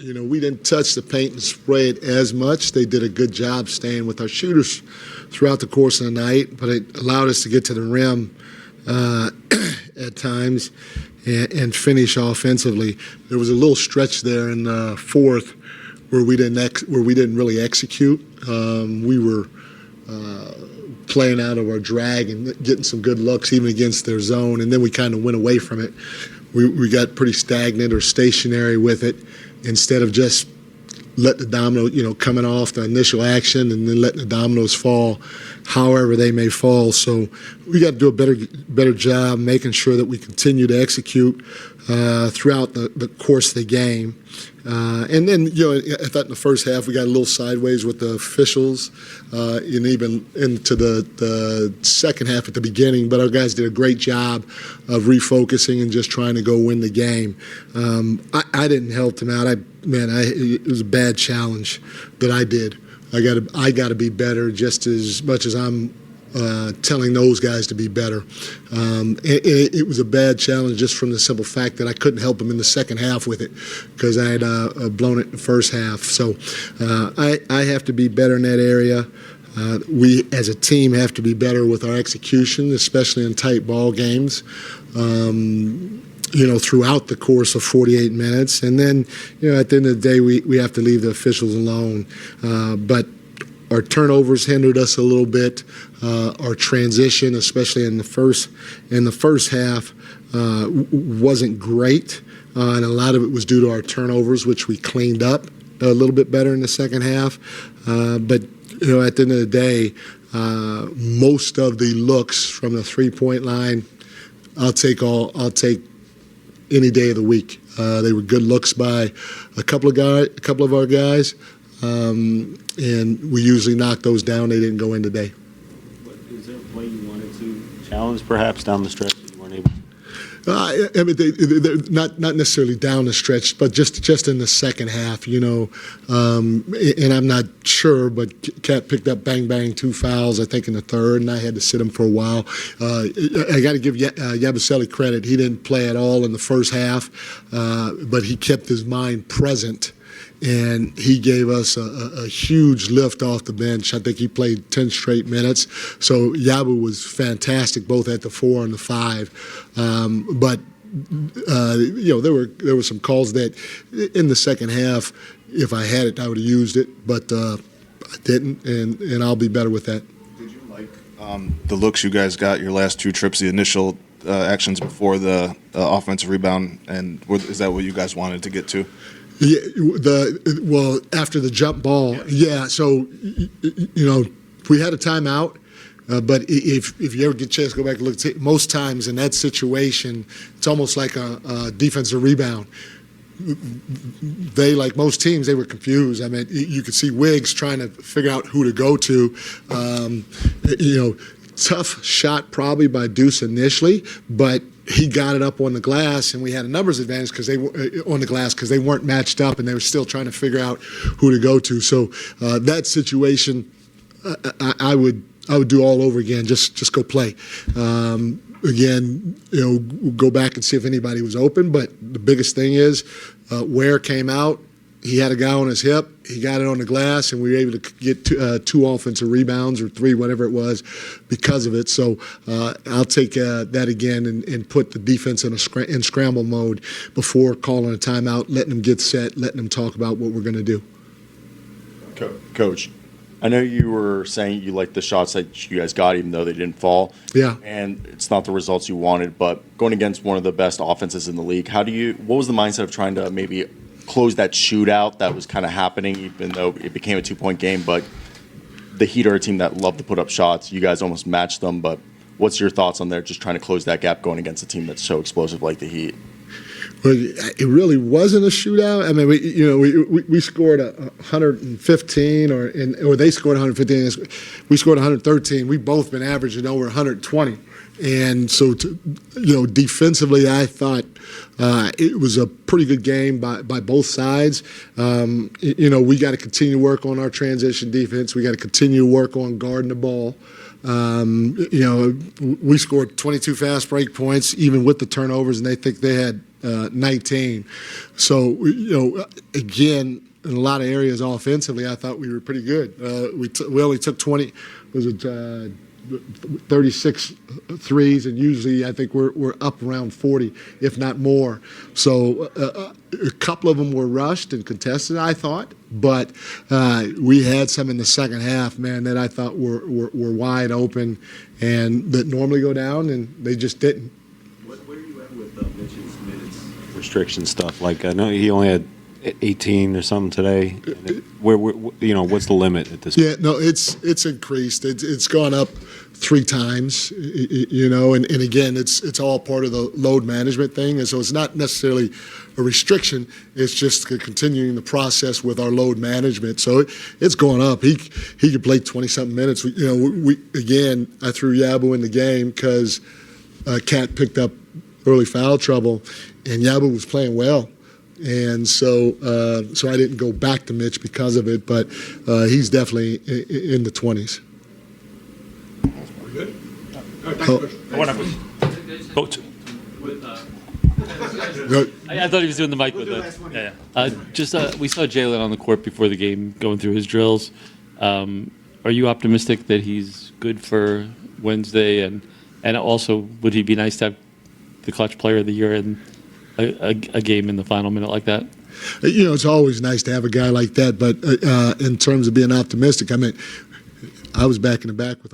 we didn't touch the paint and spray it as much. They did a good job staying with our shooters throughout the course of the night, but it allowed us to get to the rim at times and finish offensively. There was a little stretch there in the fourth where we didn't really execute. We were playing out of our drag and getting some good looks even against their zone, and then we kind of went away from it. We got pretty stagnant or stationary with it instead of just let the domino, coming off the initial action and then letting the dominoes fall however they may fall. So we got to do a better job making sure that we continue to execute throughout the course of the game. And then, I thought in the first half we got a little sideways with the officials and even into the second half at the beginning. But our guys did a great job of refocusing and just trying to go win the game. I didn't help them out. It was a bad challenge that I did. I got to be better just as much as I'm telling those guys to be better. It was a bad challenge just from the simple fact that I couldn't help them in the second half with it because I had blown it in the first half. So I have to be better in that area. We as a team have to be better with our execution, especially in tight ball games. Throughout the course of 48 minutes. And then, at the end of the day, we have to leave the officials alone. But our turnovers hindered us a little bit. Our transition, especially in the first half, wasn't great. And a lot of it was due to our turnovers, which we cleaned up a little bit better in the second half. But, at the end of the day, most of the looks from the three-point line, I'll take any day of the week. They were good looks by a couple of our guys, and we usually knock those down. They didn't go in today. Is there a play you wanted to challenge, perhaps down the stretch that you weren't able to? They're not necessarily down the stretch, but just in the second half, and I'm not sure, but Cat picked up bang 2 fouls, I think, in the third, and I had to sit him for a while. I got to give Yabusele credit. He didn't play at all in the first half, but he kept his mind present. And he gave us a huge lift off the bench. I think he played 10 straight minutes. So Yabu was fantastic, both at the 4 and the 5. But there were some calls that in the second half, if I had it, I would have used it. But I didn't, and I'll be better with that. Did you like the looks you guys got your last 2 trips, the initial actions before the offensive rebound? And is that what you guys wanted to get to? Yeah, after the jump ball, yeah. So, we had a timeout, but if you ever get a chance to go back and look, most times in that situation, it's almost like a defensive rebound. They, like most teams, they were confused. I mean, you could see Wiggs trying to figure out who to go to. Tough shot probably by Deuce initially, but he got it up on the glass, and we had a numbers advantage because they weren't matched up, and they were still trying to figure out who to go to. So that situation, I would do all over again. Just go play. Again, go back and see if anybody was open. But the biggest thing is Ware came out. He had a guy on his hip. He got it on the glass, and we were able to get 2 offensive rebounds or 3, whatever it was, because of it. So I'll take that again and put the defense in scramble mode before calling a timeout, letting them get set, letting them talk about what we're going to do. Coach, I know you were saying you liked the shots that you guys got, even though they didn't fall. Yeah. And it's not the results you wanted, but going against one of the best offenses in the league, what was the mindset of trying to maybe close that shootout that was kind of happening, even though it became a 2-point game? But the Heat are a team that love to put up shots. You guys almost matched them, but what's your thoughts on there, just trying to close that gap going against a team that's so explosive like the Heat? Well, it really wasn't a shootout. I mean, we scored 115, or they scored 115. We scored 113. We've both been averaging over 120. And so, defensively, I thought it was a pretty good game by both sides. We got to continue to work on our transition defense. We got to continue to work on guarding the ball. We scored 22 fast break points, even with the turnovers, and they think they had 19. So, again, in a lot of areas offensively, I thought we were pretty good. We only took 36 threes, and usually I think we're up around 40, if not more. So a couple of them were rushed and contested, I thought, but we had some in the second half, man, that I thought were wide open and that normally go down, and they just didn't. Where are you at with Mitch's minutes restriction stuff? Like, I know he only had 18 or something today. Where what's the limit at this point? Yeah, no, it's increased. It's gone up 3 times, and again, it's all part of the load management thing, and so it's not necessarily a restriction. It's just continuing the process with our load management. So it's going up. He could play 20-something minutes. We again, I threw Yabu in the game because Cat picked up early foul trouble, and Yabu was playing well. And so I didn't go back to Mitch because of it, but he's definitely in the 20s. Good? Coach. I thought he was doing the mic with us. We saw Jalen on the court before the game going through his drills. Are you optimistic that he's good for Wednesday? And also, would he be nice to have the clutch player of the year in a game in the final minute like that? It's always nice to have a guy like that, but in terms of being optimistic, I mean, I was back in the back with